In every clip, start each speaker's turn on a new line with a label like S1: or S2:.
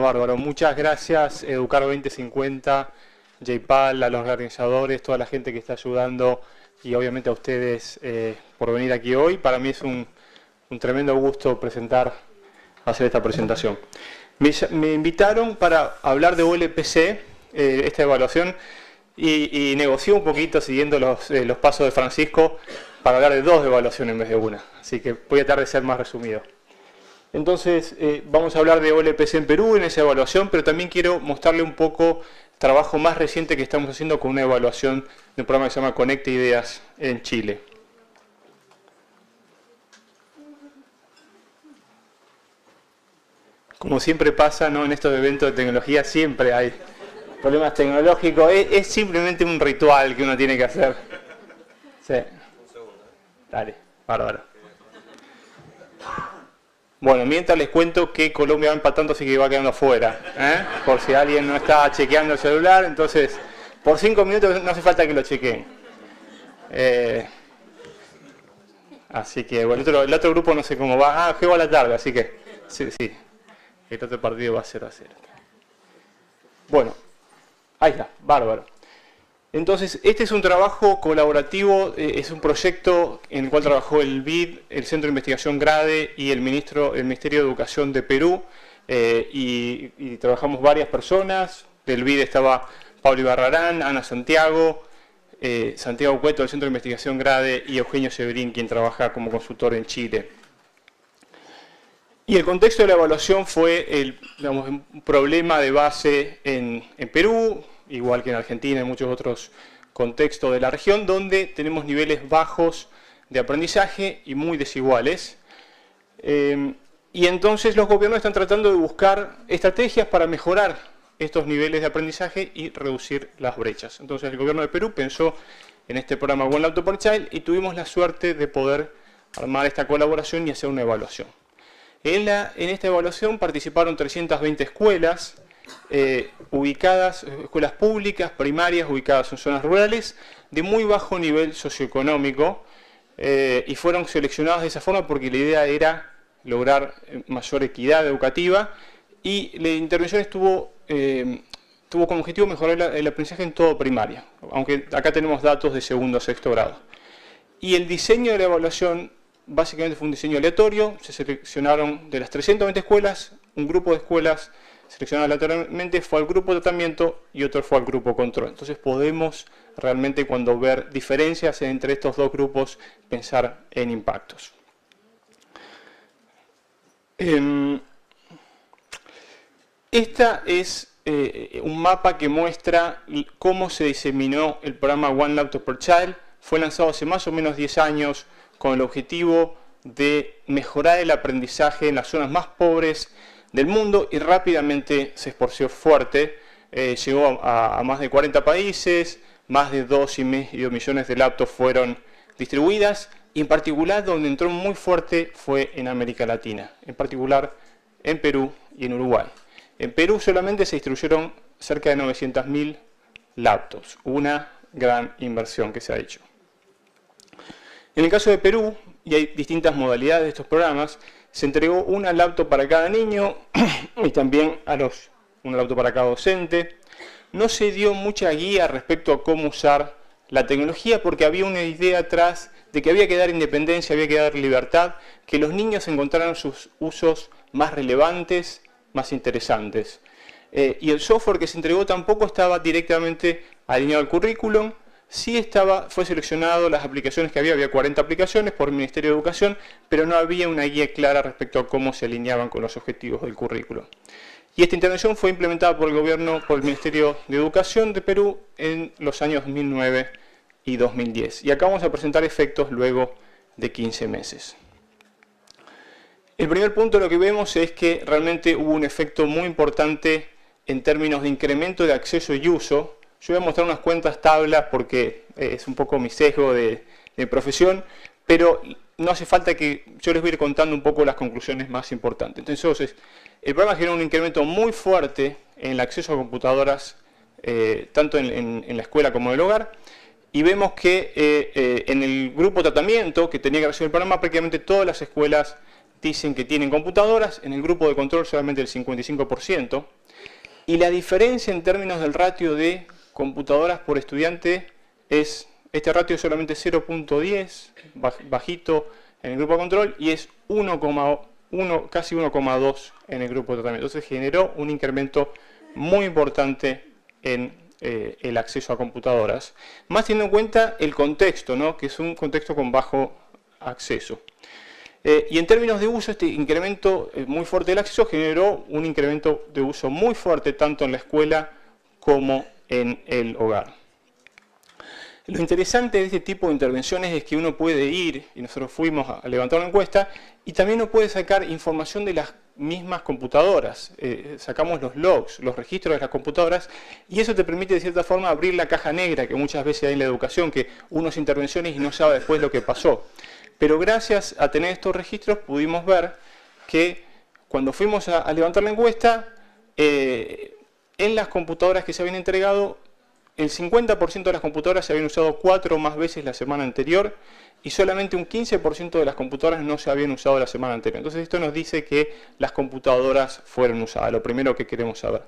S1: bárbaro. Muchas gracias, Educar 2050, JPAL, a los organizadores, toda la gente que está ayudando y obviamente a ustedes por venir aquí hoy. Para mí es un tremendo gusto hacer esta presentación. Me invitaron para hablar de OLPC, esta evaluación, y negocié un poquito siguiendo los pasos de Francisco para hablar de dos evaluaciones en vez de una. Así que voy a tratar de ser más resumido. Entonces, vamos a hablar de OLPC en Perú, en esa evaluación, pero también quiero mostrarle un poco el trabajo más reciente que estamos haciendo con una evaluación de un programa que se llama Conecta Ideas en Chile. Como siempre pasa, ¿no? En estos eventos de tecnología siempre hay problemas tecnológicos. Es simplemente un ritual que uno tiene que hacer. Sí. Dale, bárbaro. Bueno, mientras les cuento que Colombia va empatando, así que va quedando fuera. Por si alguien no está chequeando el celular, entonces por 5 minutos no hace falta que lo chequeen. Así que bueno, el otro grupo no sé cómo va. Juego a la tarde, así que sí. El otro partido va 0-0. Bueno, ahí está, bárbaro. Entonces, este es un trabajo colaborativo, es un proyecto en el cual trabajó el BID, el Centro de Investigación GRADE y el Ministerio de Educación de Perú, y trabajamos varias personas. Del BID estaba Pablo Ibarrarán, Ana Santiago, Santiago Cueto del Centro de Investigación GRADE y Eugenio Severín, quien trabaja como consultor en Chile. Y el contexto de la evaluación fue un problema de base en Perú, igual que en Argentina y muchos otros contextos de la región, donde tenemos niveles bajos de aprendizaje y muy desiguales. Y entonces los gobiernos están tratando de buscar estrategias para mejorar estos niveles de aprendizaje y reducir las brechas. Entonces el gobierno de Perú pensó en este programa One Laptop per Child y tuvimos la suerte de poder armar esta colaboración y hacer una evaluación. En esta evaluación participaron 320 escuelas, escuelas públicas, primarias, ubicadas en zonas rurales, de muy bajo nivel socioeconómico, y fueron seleccionadas de esa forma porque la idea era lograr mayor equidad educativa, y la intervención tuvo como objetivo mejorar el aprendizaje en todo primaria, aunque acá tenemos datos de segundo a sexto grado. Y el diseño de la evaluación básicamente fue un diseño aleatorio. Se seleccionaron de las 320 escuelas, un grupo de escuelas seleccionado aleatoriamente fue al grupo de tratamiento y otro fue al grupo control. Entonces podemos realmente, cuando ver diferencias entre estos dos grupos, pensar en impactos. Esta es un mapa que muestra cómo se diseminó el programa One Laptop per Child. Fue lanzado hace más o menos 10 años con el objetivo de mejorar el aprendizaje en las zonas más pobres del mundo y rápidamente se esparció fuerte. Llegó a más de 40 países, más de 2,5 millones de laptops fueron distribuidas, y en particular donde entró muy fuerte fue en América Latina, en particular en Perú y en Uruguay. En Perú solamente se distribuyeron cerca de 900.000 laptops, una gran inversión que se ha hecho. En el caso de Perú, y hay distintas modalidades de estos programas, se entregó una laptop para cada niño y también una laptop para cada docente. No se dio mucha guía respecto a cómo usar la tecnología porque había una idea atrás de que había que dar independencia, había que dar libertad, que los niños encontraran sus usos más relevantes, más interesantes. Y el software que se entregó tampoco estaba directamente alineado al currículum. Sí fue seleccionado las aplicaciones que había 40 aplicaciones por el Ministerio de Educación, pero no había una guía clara respecto a cómo se alineaban con los objetivos del currículo. Y esta intervención fue implementada por el Ministerio de Educación de Perú en los años 2009 y 2010. Y acá vamos a presentar efectos luego de 15 meses. El primer punto lo que vemos es que realmente hubo un efecto muy importante en términos de incremento de acceso y uso. Yo voy a mostrar unas cuantas tablas porque es un poco mi sesgo de profesión, pero no hace falta que yo les voy a ir contando un poco las conclusiones más importantes. Entonces, el programa generó un incremento muy fuerte en el acceso a computadoras, tanto en la escuela como en el hogar, y vemos que en el grupo de tratamiento que tenía que recibir el programa, prácticamente todas las escuelas dicen que tienen computadoras, en el grupo de control solamente el 55%, y la diferencia en términos del ratio de computadoras por estudiante es, este ratio es solamente 0.10, bajito en el grupo de control, y es 1,1, casi 1,2 en el grupo de tratamiento. Entonces generó un incremento muy importante en el acceso a computadoras, más teniendo en cuenta el contexto, ¿no? Que es un contexto con bajo acceso. Y en términos de uso, este incremento muy fuerte del acceso generó un incremento de uso muy fuerte tanto en la escuela como en el hogar. Lo interesante de este tipo de intervenciones es que uno puede ir, y nosotros fuimos a levantar una encuesta, y también uno puede sacar información de las mismas computadoras. Sacamos los logs, los registros de las computadoras, y eso te permite de cierta forma abrir la caja negra que muchas veces hay en la educación, que uno hace intervenciones y no sabe después lo que pasó. Pero gracias a tener estos registros pudimos ver que cuando fuimos a levantar la encuesta, en las computadoras que se habían entregado, el 50% de las computadoras se habían usado 4 o más veces la semana anterior y solamente un 15% de las computadoras no se habían usado la semana anterior. Entonces esto nos dice que las computadoras fueron usadas, lo primero que queremos saber.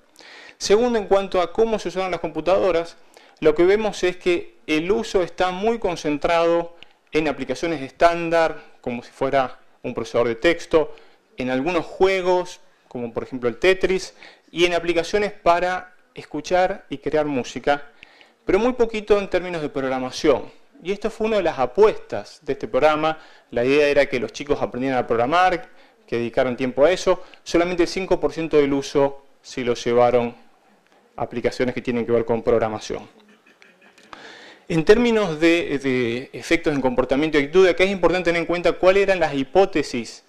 S1: Segundo, en cuanto a cómo se usaron las computadoras, lo que vemos es que el uso está muy concentrado en aplicaciones estándar, como si fuera un procesador de texto, en algunos juegos, como por ejemplo el Tetris, y en aplicaciones para escuchar y crear música, pero muy poquito en términos de programación. Y esto fue una de las apuestas de este programa. La idea era que los chicos aprendieran a programar, que dedicaran tiempo a eso. Solamente el 5% del uso sí lo llevaron a aplicaciones que tienen que ver con programación. En términos de efectos en comportamiento y actitud, acá es importante tener en cuenta cuáles eran las hipótesis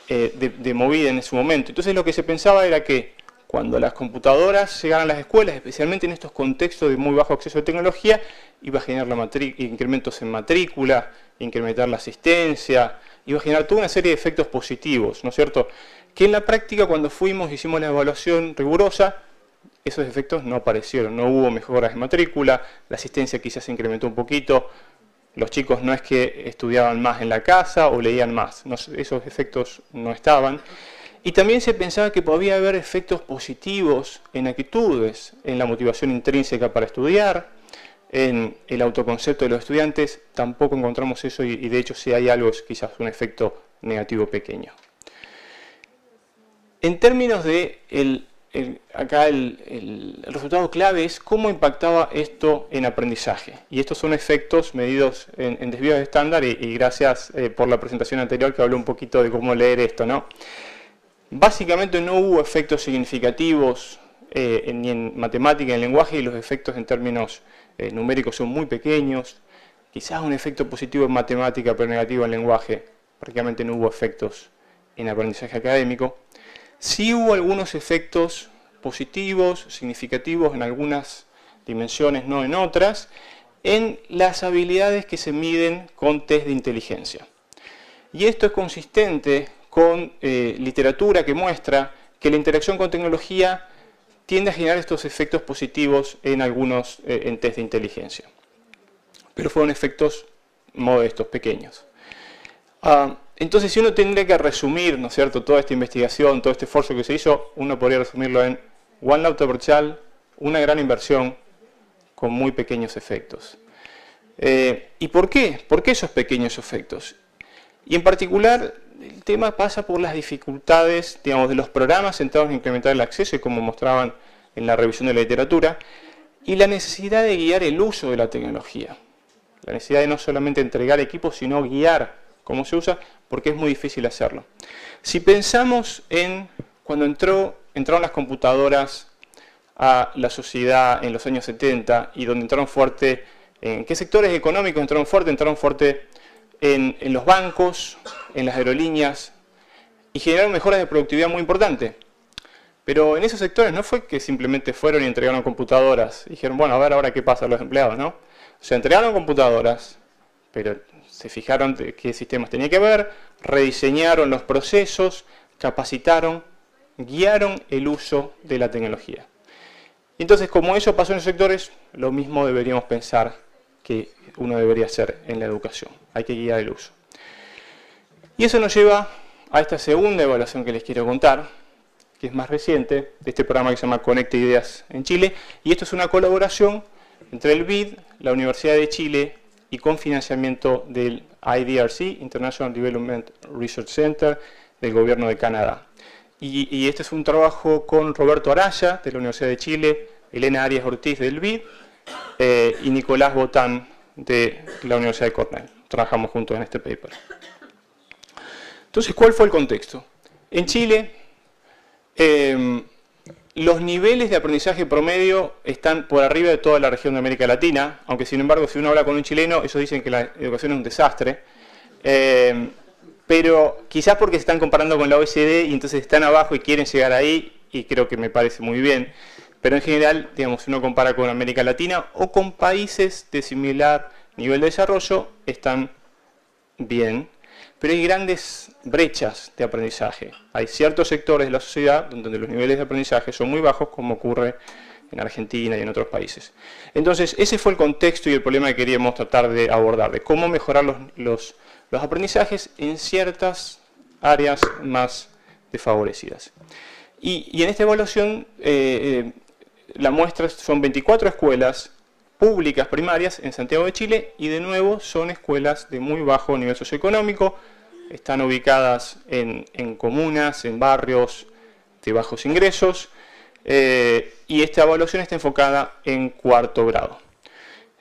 S1: de movida en ese momento. Entonces lo que se pensaba era que cuando las computadoras llegaran a las escuelas, especialmente en estos contextos de muy bajo acceso a tecnología, iba a generar incrementos en matrícula, incrementar la asistencia, iba a generar toda una serie de efectos positivos, ¿no es cierto? Que en la práctica, cuando fuimos, hicimos la evaluación rigurosa, esos efectos no aparecieron, no hubo mejoras en matrícula, la asistencia quizás se incrementó un poquito, los chicos no es que estudiaban más en la casa o leían más, no, esos efectos no estaban. Y también se pensaba que podía haber efectos positivos en actitudes, en la motivación intrínseca para estudiar, en el autoconcepto de los estudiantes, tampoco encontramos eso y de hecho si hay algo es quizás un efecto negativo pequeño. En términos de acá el resultado clave es cómo impactaba esto en aprendizaje. Y estos son efectos medidos en desvíos de estándar y gracias por la presentación anterior que habló un poquito de cómo leer esto, ¿no? Básicamente no hubo efectos significativos ni en matemática ni en lenguaje y los efectos en términos numéricos son muy pequeños. Quizás un efecto positivo en matemática pero negativo en lenguaje. Prácticamente no hubo efectos en aprendizaje académico. Sí hubo algunos efectos positivos, significativos en algunas dimensiones, no en otras, en las habilidades que se miden con test de inteligencia. Y esto es consistente con literatura que muestra que la interacción con tecnología tiende a generar estos efectos positivos en algunos en test de inteligencia. Pero fueron efectos modestos, pequeños. Entonces, si uno tendría que resumir, ¿no es cierto?, toda esta investigación, todo este esfuerzo que se hizo, uno podría resumirlo en One Laptop per Child, una gran inversión con muy pequeños efectos. ¿Y por qué? ¿Por qué esos pequeños efectos? Y en particular, el tema pasa por las dificultades, digamos, de los programas centrados en implementar el acceso, y como mostraban en la revisión de la literatura, y la necesidad de guiar el uso de la tecnología. La necesidad de no solamente entregar equipos, sino guiar cómo se usa, porque es muy difícil hacerlo. Si pensamos en cuando entraron las computadoras a la sociedad en los años 70 y donde entraron fuerte, ¿en qué sectores económicos entraron fuerte? Entraron fuerte en los bancos, en las aerolíneas, y generaron mejoras de productividad muy importantes. Pero en esos sectores no fue que simplemente fueron y entregaron computadoras y dijeron, bueno, a ver ahora qué pasa a los empleados, ¿no? O sea, entregaron computadoras, pero se fijaron de qué sistemas tenía que ver, rediseñaron los procesos, capacitaron, guiaron el uso de la tecnología. Y entonces, como eso pasó en los sectores, lo mismo deberíamos pensar que uno debería hacer en la educación. Hay que guiar el uso. Y eso nos lleva a esta segunda evaluación que les quiero contar, que es más reciente, de este programa que se llama Conecta Ideas en Chile, y esto es una colaboración entre el BID, la Universidad de Chile, y con financiamiento del IDRC, International Development Research Center, del Gobierno de Canadá. Y este es un trabajo con Roberto Araya, de la Universidad de Chile, Elena Arias Ortiz, del BID, y Nicolás Botán, de la Universidad de Cornell. Trabajamos juntos en este paper. Entonces, ¿cuál fue el contexto? En Chile, los niveles de aprendizaje promedio están por arriba de toda la región de América Latina, aunque sin embargo, si uno habla con un chileno, ellos dicen que la educación es un desastre. Pero quizás porque se están comparando con la OECD y entonces están abajo y quieren llegar ahí, y creo que me parece muy bien. Pero en general, digamos, si uno compara con América Latina o con países de similar nivel de desarrollo, están bien. Pero hay grandes brechas de aprendizaje. Hay ciertos sectores de la sociedad donde los niveles de aprendizaje son muy bajos, como ocurre en Argentina y en otros países. Entonces, ese fue el contexto y el problema que queríamos tratar de abordar, de cómo mejorar los aprendizajes en ciertas áreas más desfavorecidas. Y en esta evaluación, la muestra son 24 escuelas públicas primarias en Santiago de Chile, y de nuevo son escuelas de muy bajo nivel socioeconómico, están ubicadas en comunas, en barrios de bajos ingresos, y esta evaluación está enfocada en cuarto grado.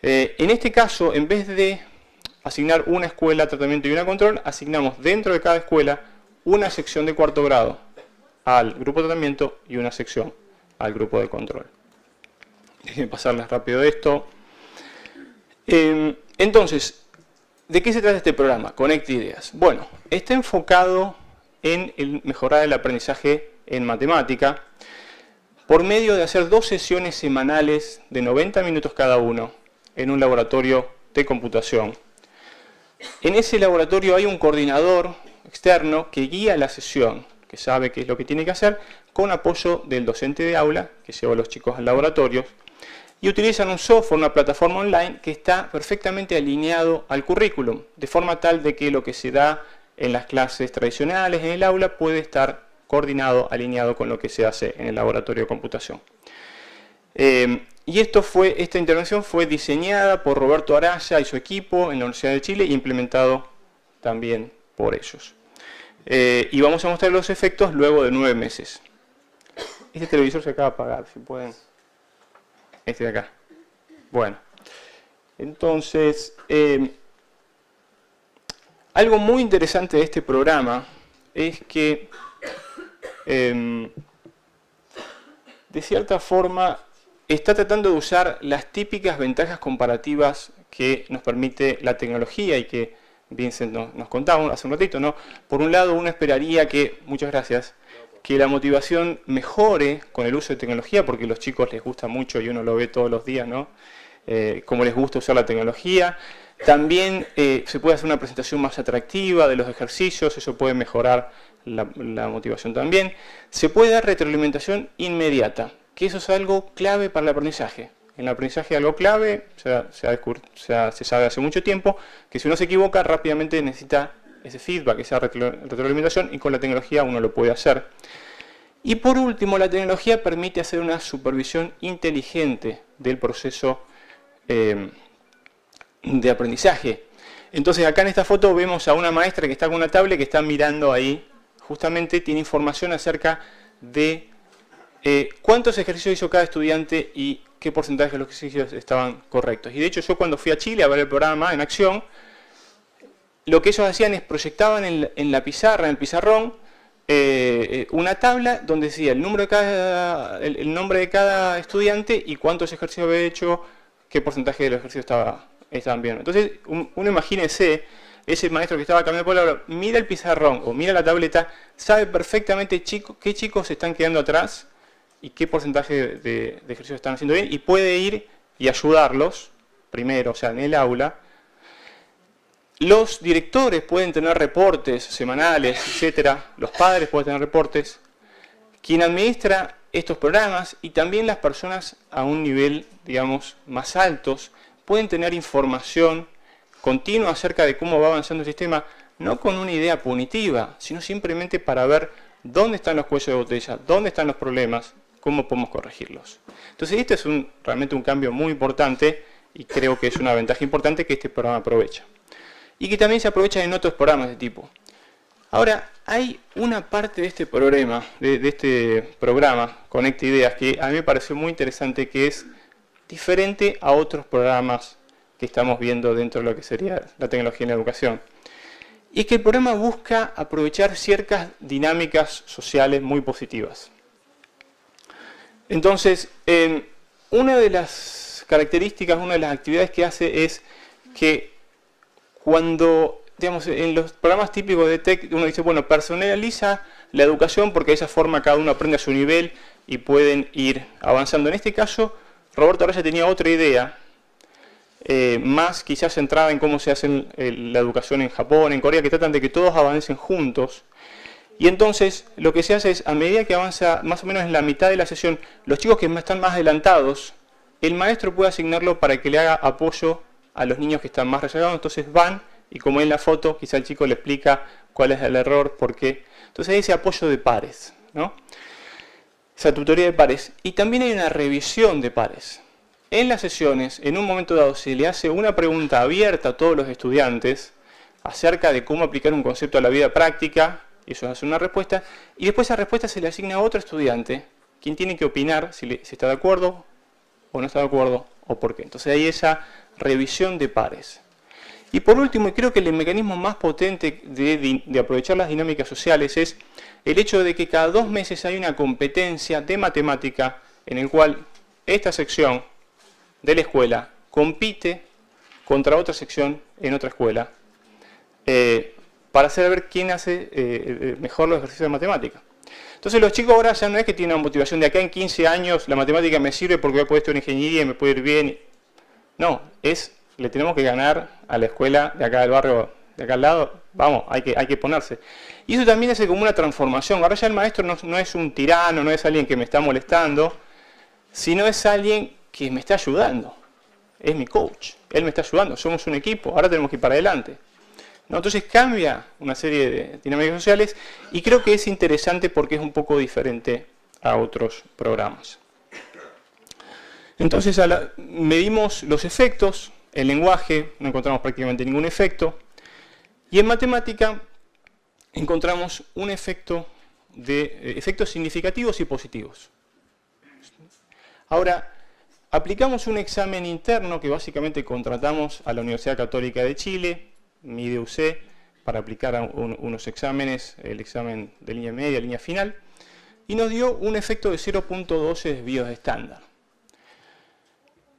S1: En este caso, en vez de asignar una escuela a tratamiento y una control, asignamos dentro de cada escuela una sección de cuarto grado al grupo de tratamiento y una sección al grupo de control. Déjenme pasarles rápido esto. Entonces, ¿de qué se trata este programa? Conecta Ideas. Bueno, está enfocado en mejorar el aprendizaje en matemática por medio de hacer 2 sesiones semanales de 90 minutos cada uno en un laboratorio de computación. En ese laboratorio hay un coordinador externo que guía la sesión, que sabe qué es lo que tiene que hacer, con apoyo del docente de aula, que lleva a los chicos al laboratorio, y utilizan un software, una plataforma online, que está perfectamente alineado al currículum, de forma tal de que lo que se da en las clases tradicionales en el aula puede estar coordinado, alineado con lo que se hace en el laboratorio de computación. Y esta intervención fue diseñada por Roberto Araya y su equipo en la Universidad de Chile, e implementado también por ellos. Y vamos a mostrar los efectos luego de 9 meses. Este televisor se acaba de apagar, si pueden. Este de acá. Bueno, entonces, algo muy interesante de este programa es que, de cierta forma, está tratando de usar las típicas ventajas comparativas que nos permite la tecnología y que Vincent nos contaba hace un ratito, ¿no? Por un lado, uno esperaría que, muchas gracias, que la motivación mejore con el uso de tecnología, porque a los chicos les gusta mucho y uno lo ve todos los días, ¿no? Cómo les gusta usar la tecnología. También se puede hacer una presentación más atractiva de los ejercicios, eso puede mejorar la motivación también. Se puede dar retroalimentación inmediata, que eso es algo clave para el aprendizaje. En el aprendizaje algo clave, se sabe hace mucho tiempo, que si uno se equivoca rápidamente necesita ese feedback, esa retroalimentación, y con la tecnología uno lo puede hacer. Y por último, la tecnología permite hacer una supervisión inteligente del proceso de aprendizaje. Entonces acá en esta foto vemos a una maestra que está con una tablet que está mirando ahí, justamente tiene información acerca de cuántos ejercicios hizo cada estudiante y qué porcentaje de los ejercicios estaban correctos. Y de hecho yo cuando fui a Chile a ver el programa en acción, lo que ellos hacían es proyectaban en la pizarra, en el pizarrón, una tabla donde decía el nombre de cada estudiante y cuántos ejercicios había hecho, qué porcentaje de los ejercicios estaban bien. Entonces, uno imagínese, ese maestro que estaba caminando por la aula, mira el pizarrón o mira la tableta, sabe perfectamente qué chicos se están quedando atrás y qué porcentaje de ejercicios están haciendo bien, y puede ir y ayudarlos, primero, o sea, en el aula. Los directores pueden tener reportes semanales, etcétera. Los padres pueden tener reportes. Quien administra estos programas y también las personas a un nivel, digamos, más altos, pueden tener información continua acerca de cómo va avanzando el sistema no con una idea punitiva, sino simplemente para ver dónde están los cuellos de botella, dónde están los problemas, cómo podemos corregirlos. Entonces este es realmente un cambio muy importante y creo que es una ventaja importante que este programa aprovecha. Y que también se aprovecha en otros programas de tipo. Ahora, hay una parte de este programa, Conecta Ideas, que a mí me pareció muy interesante, que es diferente a otros programas que estamos viendo dentro de lo que sería la tecnología en la educación. Y es que el programa busca aprovechar ciertas dinámicas sociales muy positivas. Entonces, una de las características, una de las actividades que hace es que cuando, digamos, en los programas típicos de TEC, uno dice, bueno, personaliza la educación porque de esa forma cada uno aprende a su nivel y pueden ir avanzando. En este caso, Roberto Araya tenía otra idea, más quizás centrada en cómo se hace la educación en Japón, en Corea, que tratan de que todos avancen juntos. Y entonces lo que se hace es, a medida que avanza más o menos en la mitad de la sesión, los chicos que están más adelantados, el maestro puede asignarlo para que le haga apoyo a los niños que están más rezagados. Entonces van y, como en la foto, quizá el chico le explica cuál es el error, por qué. Entonces hay ese apoyo de pares, ¿no? Esa tutoría de pares. Y también hay una revisión de pares. En las sesiones, en un momento dado, se le hace una pregunta abierta a todos los estudiantes acerca de cómo aplicar un concepto a la vida práctica, y eso hace una respuesta, y después esa respuesta se le asigna a otro estudiante, quien tiene que opinar si está de acuerdo o no está de acuerdo, o por qué. Entonces hay esa revisión de pares. Y por último, y creo que el mecanismo más potente de aprovechar las dinámicas sociales es el hecho de que cada 2 meses hay una competencia de matemática en el cual esta sección de la escuela compite contra otra sección en otra escuela para hacer ver quién hace mejor los ejercicios de matemática. Entonces los chicos ahora ya no es que tienen una motivación de acá en 15 años la matemática me sirve porque voy a poder estudiar ingeniería y me puede ir bien. No, le tenemos que ganar a la escuela de acá del barrio, de acá al lado, vamos, hay que ponerse. Y eso también hace como una transformación. Ahora ya el maestro no es un tirano, no es alguien que me está molestando, sino es alguien que me está ayudando. Es mi coach, él me está ayudando, somos un equipo, ahora tenemos que ir para adelante. ¿No? Entonces cambia una serie de dinámicas sociales y creo que es interesante porque es un poco diferente a otros programas. Entonces medimos los efectos, en lenguaje no encontramos prácticamente ningún efecto, y en matemática encontramos un efectos significativos y positivos. Ahora, aplicamos un examen interno que básicamente contratamos a la Universidad Católica de Chile, MIDEUC, para aplicar unos exámenes, el examen de línea media, línea final, y nos dio un efecto de 0.12 desvíos de estándar.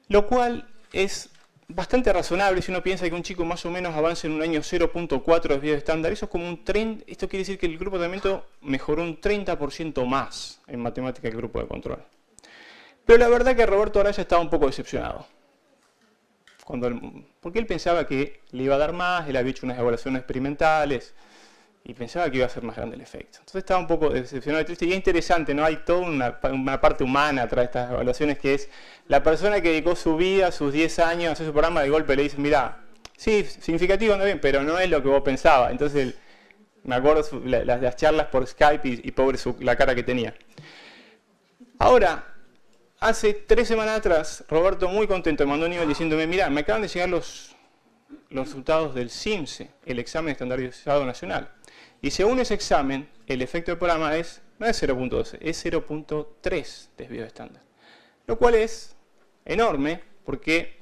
S1: Lo cual es bastante razonable si uno piensa que un chico más o menos avance en un año 0.4 desvíos de estándar. Eso es como un tren. Esto quiere decir que el grupo de tratamiento mejoró un 30% más en matemática que el grupo de control. Pero la verdad que Roberto Araya estaba un poco decepcionado. Porque él pensaba que le iba a dar más, él había hecho unas evaluaciones experimentales y pensaba que iba a ser más grande el efecto. Entonces estaba un poco decepcionado y triste. Y es interesante, ¿no? Hay toda una parte humana atrás de estas evaluaciones, que es la persona que dedicó su vida, sus 10 años a hacer su programa, de golpe le dice, mira, sí, significativo, anda bien, pero no es lo que vos pensabas. Entonces me acuerdo las charlas por Skype y pobre la cara que tenía. Ahora, hace 3 semanas atrás, Roberto muy contento me mandó un email diciéndome, mira, me acaban de llegar los resultados del CIMSE, el examen estandarizado nacional. Y según ese examen, el efecto del programa no es 0.12, es 0.3 desvío de estándar. Lo cual es enorme porque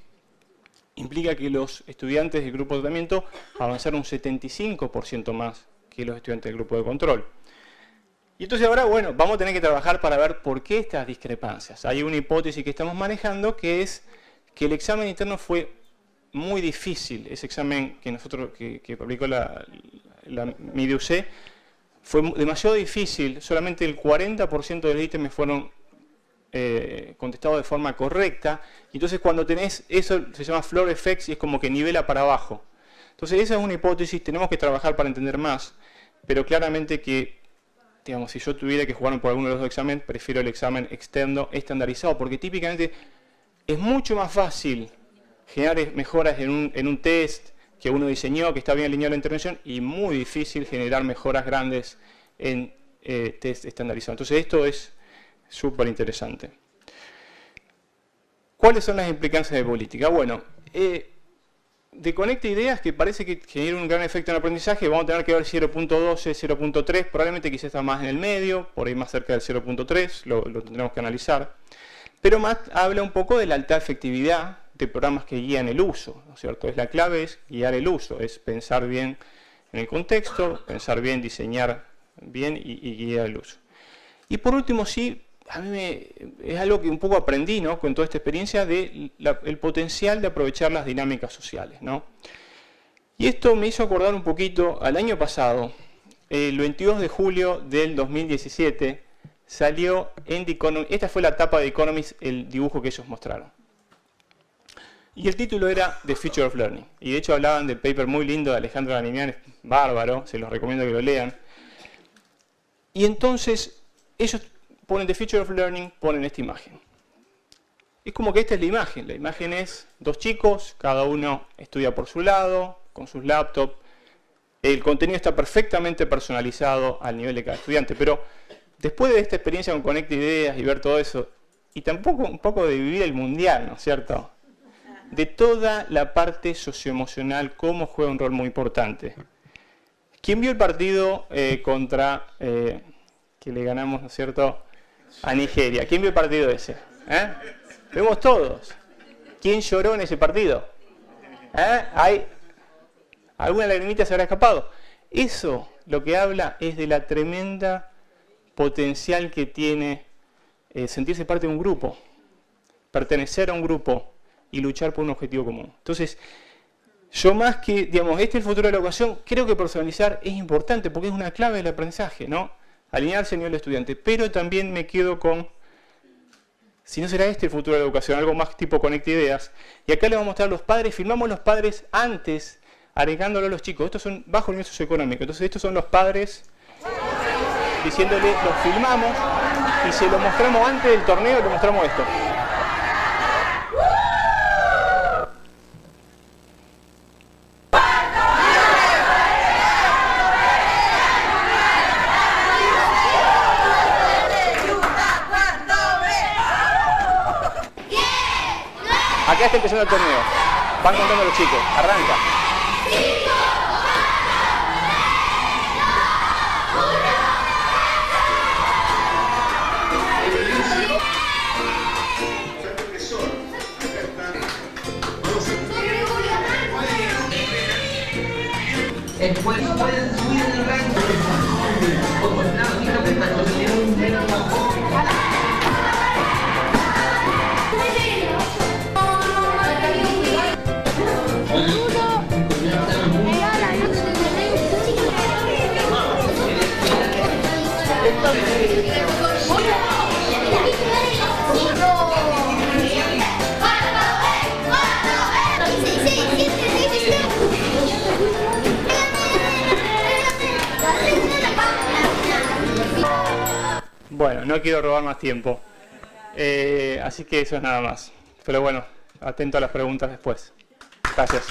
S1: implica que los estudiantes del grupo de tratamiento avanzaron un 75% más que los estudiantes del grupo de control. Y entonces ahora, bueno, vamos a tener que trabajar para ver por qué estas discrepancias. Hay una hipótesis que estamos manejando que es que el examen interno fue muy difícil. Ese examen que aplicó la MIDEUC fue demasiado difícil. Solamente el 40% de los ítems fueron contestados de forma correcta. Y entonces cuando tenés eso se llama floor effects y es como que nivela para abajo. Entonces esa es una hipótesis, tenemos que trabajar para entender más. Pero claramente que, digamos, si yo tuviera que jugar por alguno de los 2 exámenes, prefiero el examen externo estandarizado, porque típicamente es mucho más fácil generar mejoras en un test que uno diseñó, que está bien alineado a la intervención, y muy difícil generar mejoras grandes en test estandarizados. Entonces esto es súper interesante. ¿Cuáles son las implicancias de política? Bueno, de Conecta Ideas, que parece que genera un gran efecto en el aprendizaje, vamos a tener que ver 0.12, 0.3, probablemente quizás está más en el medio, por ahí más cerca del 0.3, lo tendremos que analizar. Pero más habla un poco de la alta efectividad de programas que guían el uso, ¿no es cierto? La clave es guiar el uso, es pensar bien en el contexto, pensar bien, diseñar bien y guiar el uso. Y por último, sí, a mí es algo que un poco aprendí, ¿no?, con toda esta experiencia, el potencial de aprovechar las dinámicas sociales, ¿no? Y esto me hizo acordar un poquito al año pasado, el 22 de julio del 2017, salió en The Economist, esta fue la tapa de The Economist, el dibujo que ellos mostraron. Y el título era The Future of Learning. Y de hecho hablaban del paper muy lindo de Alejandro Lanimian, es bárbaro, se los recomiendo que lo lean. Y entonces ellos ponen The Future of Learning, ponen esta imagen. Es como que esta es la imagen es dos chicos, cada uno estudia por su lado, con sus laptops. El contenido está perfectamente personalizado al nivel de cada estudiante, pero después de esta experiencia con Conecta Ideas y ver todo eso, y tampoco un poco de vivir el mundial, ¿no es cierto?, de toda la parte socioemocional, cómo juega un rol muy importante. ¿Quién vio el partido contra, que le ganamos, ¿no es cierto?, a Nigeria? ¿Quién vio el partido ese? Vemos todos. ¿Quién lloró en ese partido? ¿Alguna lagrimita se habrá escapado? Eso lo que habla es de la tremenda potencial que tiene sentirse parte de un grupo, pertenecer a un grupo y luchar por un objetivo común. Entonces, yo más que, digamos, este es el futuro de la educación, creo que personalizar es importante porque es una clave del aprendizaje, ¿no? Alinearse a nivel de estudiante, pero también me quedo con, si no será este el futuro de la educación, algo más tipo Conecta Ideas. Y acá les vamos a mostrar a los padres, filmamos los padres antes, agregándolo a los chicos. Estos son bajo nivel socioeconómico, entonces estos son los padres diciéndole, los filmamos y se lo mostramos antes del torneo, le mostramos esto. Acá está empezando el torneo. Van contando los chicos. Arranca.
S2: Después pueden subir en el rango. Como el lado dijo que está consiguiendo un menos tampoco.
S1: Bueno, no quiero robar más tiempo, así que eso es nada más. Pero bueno, atento a las preguntas después. Gracias.